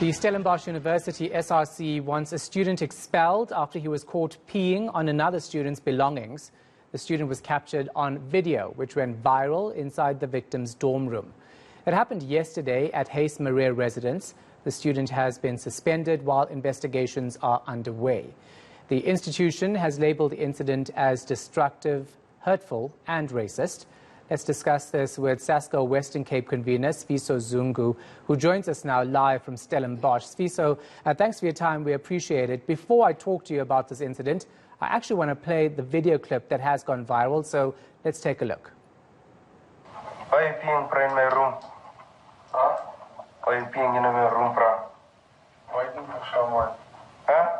The Stellenbosch University SRC wants a student expelled after he was caught peeing on another student's belongings. The student was captured on video, which went viral inside the victim's dorm room. It happened yesterday at Hayes Maria residence. The student has been suspended while investigations are underway. The institution has labelled the incident as destructive, hurtful and racist. Let's discuss this with Sasco Western Cape convener Sifiso Zungu, who joins us now live from Stellenbosch. Sifiso, thanks for your time. We appreciate it. Before I talk to you about this incident, I actually want to play the video clip that has gone viral, so let's take a look. Why are you peeing in my room? Huh? Why are you peeing in my room, bro? Waiting for someone. Huh?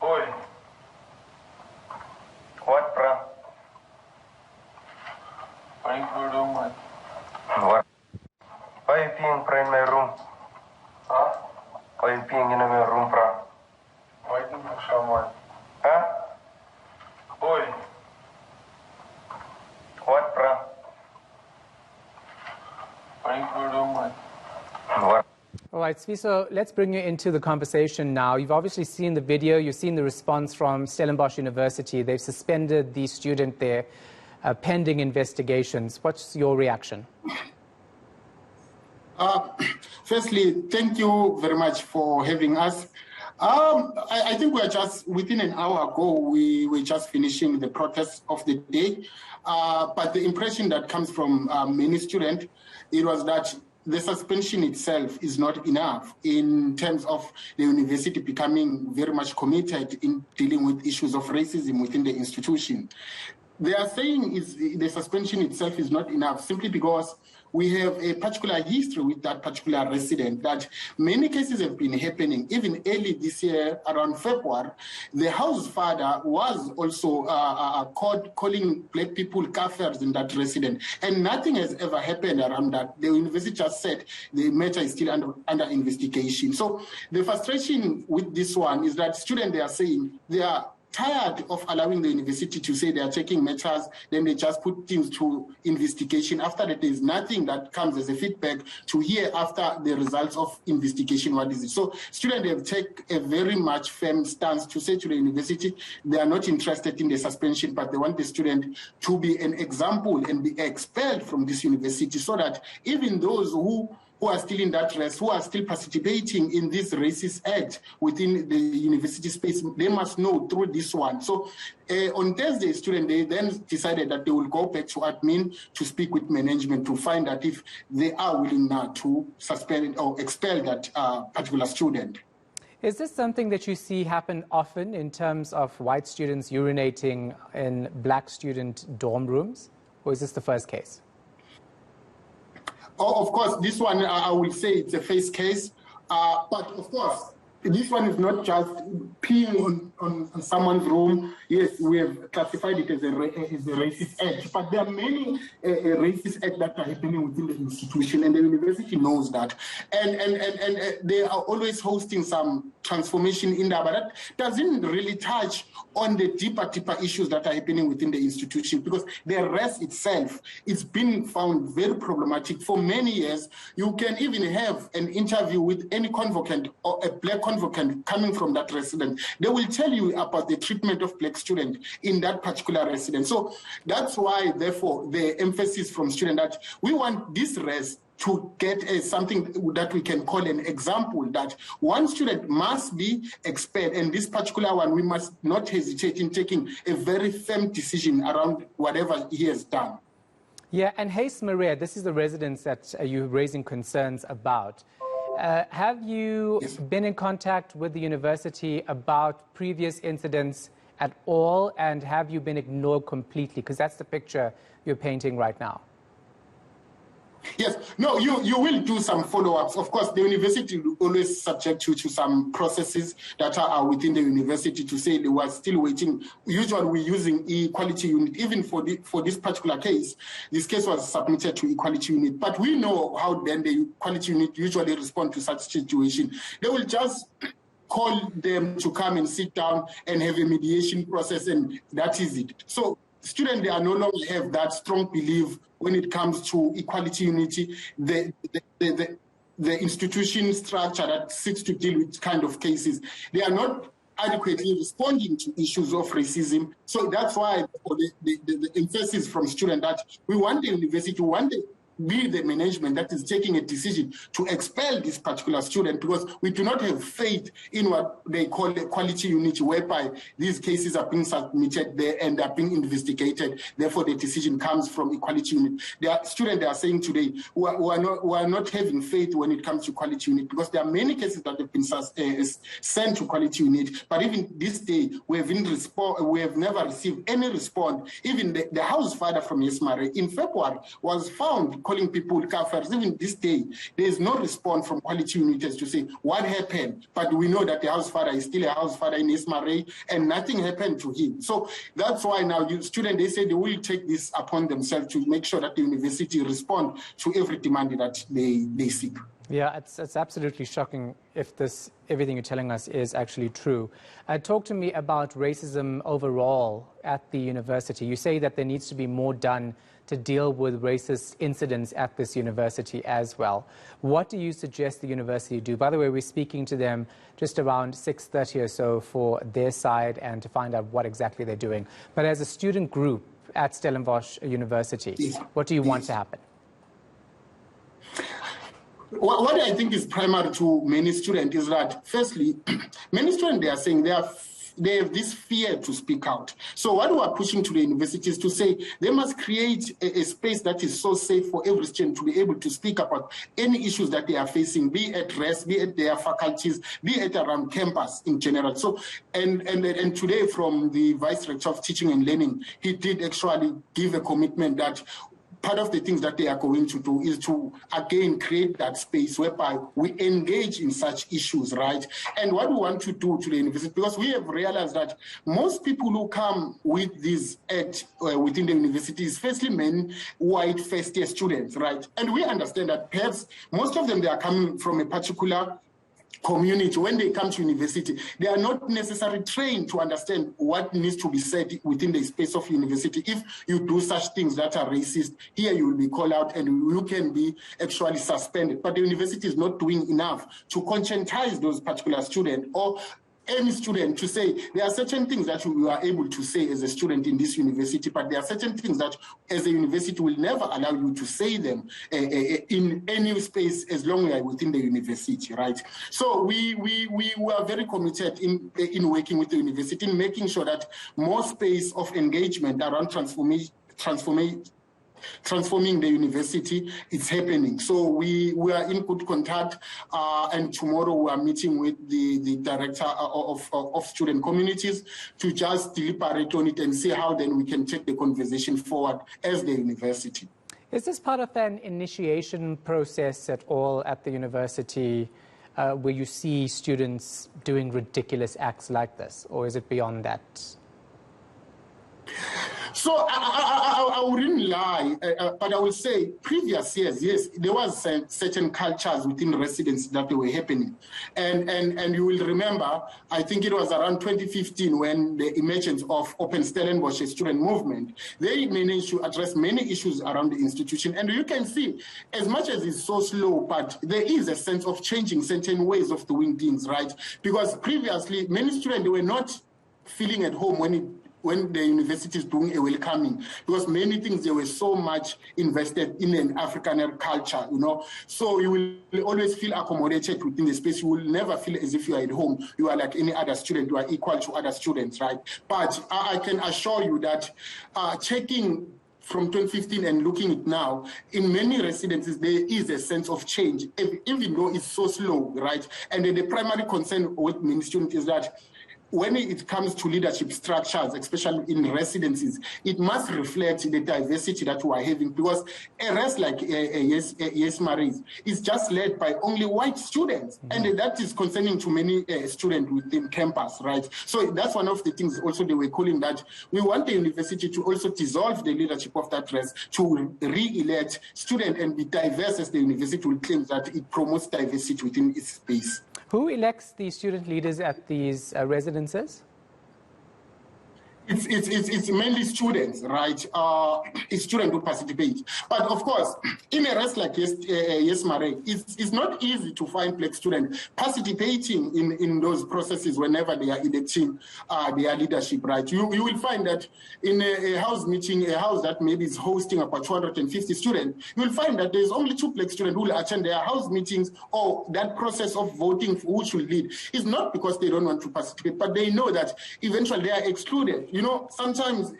Boy. What, bro? Waiting for someone. What? Why are you peeing in my room? Huh? Why are you peeing in my room, bro? Waiting for someone. Huh? Boy. What, bro? Waiting for someone. What? All right, Sifiso, let's bring you into the conversation now. You've obviously seen the video. You've seen the response from Stellenbosch University. They've suspended the student there pending investigations. What's your reaction? Firstly, thank you very much for having us. I think we're just within an hour ago, we were just finishing the protest of the day. But the impression that comes from many students, it was that the suspension itself is not enough in terms of the university becoming very much committed in dealing with issues of racism within the institution. They are saying the suspension itself is not enough simply because we have a particular history with that particular resident, that many cases have been happening. Even early this year, around February, the house father was also calling black people kafirs in that resident. And nothing has ever happened around that. The university just said the matter is still under investigation. So the frustration with this one is that students, they are saying they are tired of allowing the university to say they are taking matters, then they just put things to investigation. After that, there is nothing that comes as a feedback to hear after the results of investigation. What is it? So students have taken a very much firm stance to say to the university they are not interested in the suspension, but they want the student to be an example and be expelled from this university, so that even those who are still in that race, who are still participating in this racist act within the university space, they must know through this one. So on Thursday, students, they then decided that they will go back to admin to speak with management to find out if they are willing now to suspend or expel that particular student. Is this something that you see happen often in terms of white students urinating in black student dorm rooms, or is this the first case? Oh, of course, this one, I will say it's a first case. But of course, this one is not just peeing on someone's room. Yes, we have classified it as a racist act, but there are many racist acts that are happening within the institution, and the university knows that. And they are always hosting some transformation in there, but that doesn't really touch on the deeper issues that are happening within the institution, because the rest itself is being found very problematic for many years. You can even have an interview with any convocant or a black convocant coming from that resident. They will tell you about the treatment of black students in that particular residence. So that's why, therefore, the emphasis from students that we want this rest to get something that we can call an example, that one student must be expelled, and this particular one, we must not hesitate in taking a very firm decision around whatever he has done. Yeah, and Hayes Maria, this is the residence that you're raising concerns about. Have you been in contact with the university about previous incidents at all, and have you been ignored completely? Because that's the picture you're painting right now. Yes, no, you will do some follow-ups. Of course, the university will always subject you to some processes that are within the university to say they were still waiting. Usually we're using equality unit. Even for this particular case, this case was submitted to equality unit. But we know how then the equality unit usually respond to such situation. They will just call them to come and sit down and have a mediation process, and that is it. So students, they are no longer have that strong belief when it comes to equality unity. the institution structure that seeks to deal with kind of cases, they are not adequately responding to issues of racism. So that's why the emphasis from students that we want the university to be the management that is taking a decision to expel this particular student, because we do not have faith in what they call a quality unit, whereby these cases are being submitted there and are being investigated. Therefore, the decision comes from equality unit. There are students they are saying today who are not having faith when it comes to quality unit, because there are many cases that have been sent to quality unit. But even this day, we have never received any response. Even the house father from Yesmare in February was found calling people kafirs. Even this day, there is no response from quality units to say what happened. But we know that the house father is still a house father in Ismail, and nothing happened to him. So that's why now students, they say they will take this upon themselves to make sure that the university respond to every demand that they seek. Yeah, it's absolutely shocking if everything you're telling us is actually true. Talk to me about racism overall at the university. You say that there needs to be more done to deal with racist incidents at this university as well. What do you suggest the university do? By the way, we're speaking to them just around 6:30 or so for their side and to find out what exactly they're doing. But as a student group at Stellenbosch University, what do you want to happen? What I think is primary to many students is that, firstly, many students, they are saying they have this fear to speak out. So what we are pushing to the university is to say they must create a space that is so safe for every student to be able to speak about any issues that they are facing, be at rest, be at their faculties, be at around campus in general. So, and today from the Vice Rector of Teaching and Learning, he did actually give a commitment that part of the things that they are going to do is to, again, create that space whereby we engage in such issues, right? And what we want to do to the university, because we have realized that most people who come with this act within the university is firstly men, white, first-year students, right? And we understand that perhaps most of them, they are coming from a particular community. When they come to university, they are not necessarily trained to understand what needs to be said within the space of university. If you do such things that are racist, here you will be called out and you can be actually suspended. But the university is not doing enough to conscientize those particular students or any student to say there are certain things that you are able to say as a student in this university, but there are certain things that as a university will never allow you to say them in any space as long as you are within the university, right? So we are very committed in working with the university, in making sure that more space of engagement around transforming the university, it's happening. So we are in good contact, and tomorrow we are meeting with the director of student communities to just deliberate on it and see how then we can take the conversation forward as the university. Is this part of an initiation process at all at the university where you see students doing ridiculous acts like this, or is it beyond that? So I wouldn't lie, but I will say previous years, yes, there was certain cultures within residents that they were happening. And you will remember, I think it was around 2015 when the emergence of Open Stellenbosch student movement, they managed to address many issues around the institution. And you can see, as much as it's so slow, but there is a sense of changing certain ways of doing things, right? Because previously, many students, they were not feeling at home when the university is doing a welcoming, because many things, they were so much invested in an African culture, you know. So you will always feel accommodated within the space. You will never feel as if you are at home. You are like any other student. You are equal to other students, right? But I can assure you that checking from 2015 and looking at now, in many residences, there is a sense of change, even though it's so slow, right? And the primary concern with many students is that when it comes to leadership structures, especially in residencies, it must reflect the diversity that we are having, because a rest like Yes Maries is just led by only white students. Mm-hmm. And that is concerning to many students within campus, right? So that's one of the things also they were calling that we want the university to also dissolve the leadership of that rest, to re-elect students and be diverse, as the university will claim that it promotes diversity within its space. Who elects the student leaders at these residences? It's mainly students, right? It's students who participate. But of course, in a rest like yes, Marek, it's not easy to find black students participating in those processes whenever they are electing their leadership, right? You will find that in a house meeting, a house that maybe is hosting about 250 students, you will find that there's only 2 black students who will attend their house meetings, or that process of voting for who should lead is not because they don't want to participate, but they know that eventually they are excluded. You know, sometimes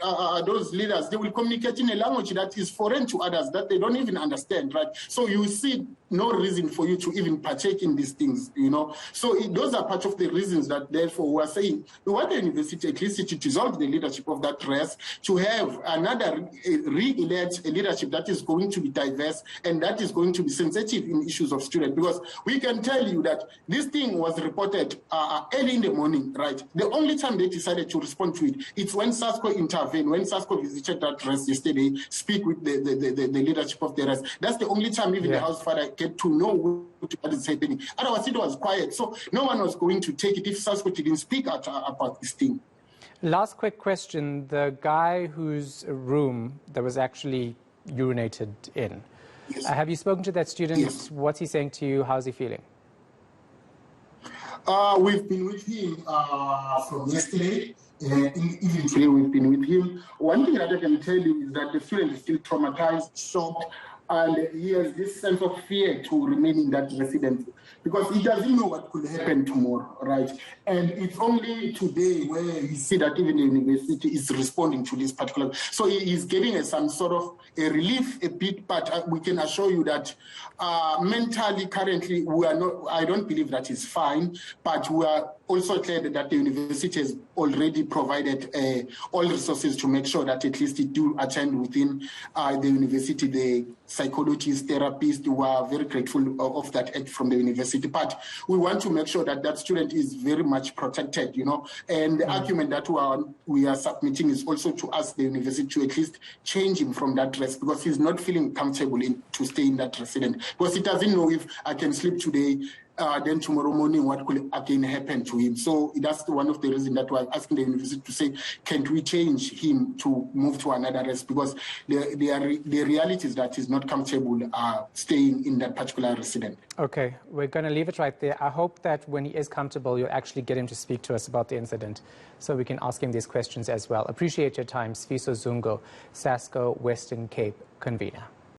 those leaders, they will communicate in a language that is foreign to others, that they don't even understand, right? So you see no reason for you to even partake in these things, you know. So those are part of the reasons that, therefore, we are saying we want the university at least to dissolve the leadership of that race, to have another re-elect leadership that is going to be diverse and that is going to be sensitive in issues of students. Because we can tell you that this thing was reported early in the morning, right? The only time they decided to respond to it, it's when Sasco intervened, when Sasco visited that rest yesterday, speak with the leadership of the rest. That's the only time even the House Father get to know what is happening. Otherwise, it was quiet. So no one was going to take it if Sasco didn't speak about this thing. Last quick question. The guy whose room that was actually urinated in, have you spoken to that student? Yes. What's he saying to you? How's he feeling? We've been with him from yesterday. Even today we've been with him. One thing that I can tell you is that the student is still traumatized, shocked, and he has this sense of fear to remain in that residence because he doesn't know what could happen tomorrow, right? And it's only today where you see that even the university is responding to this particular. So he is getting some sort of a relief a bit, but we can assure you that mentally currently we are not, I don't believe that is fine, but we are also clear that the university has already provided all resources to make sure that at least it do attend within the university, the psychologists, therapists, who are very grateful of that act from the university. But we want to make sure that that student is very much protected, you know. And the argument that we are submitting is also to ask the university to at least change him from that rest because he's not feeling comfortable to stay in that residence. Because he doesn't know if I can sleep today, then tomorrow morning what could again happen to him. So that's one of the reasons that we're asking the university to say, can't we change him to move to another rest? Because the reality is that he's not comfortable staying in that particular residence. Okay, we're going to leave it right there. I hope that when he is comfortable, you'll actually get him to speak to us about the incident so we can ask him these questions as well. Appreciate your time. Sifiso Zungu, Sasco Western Cape convener.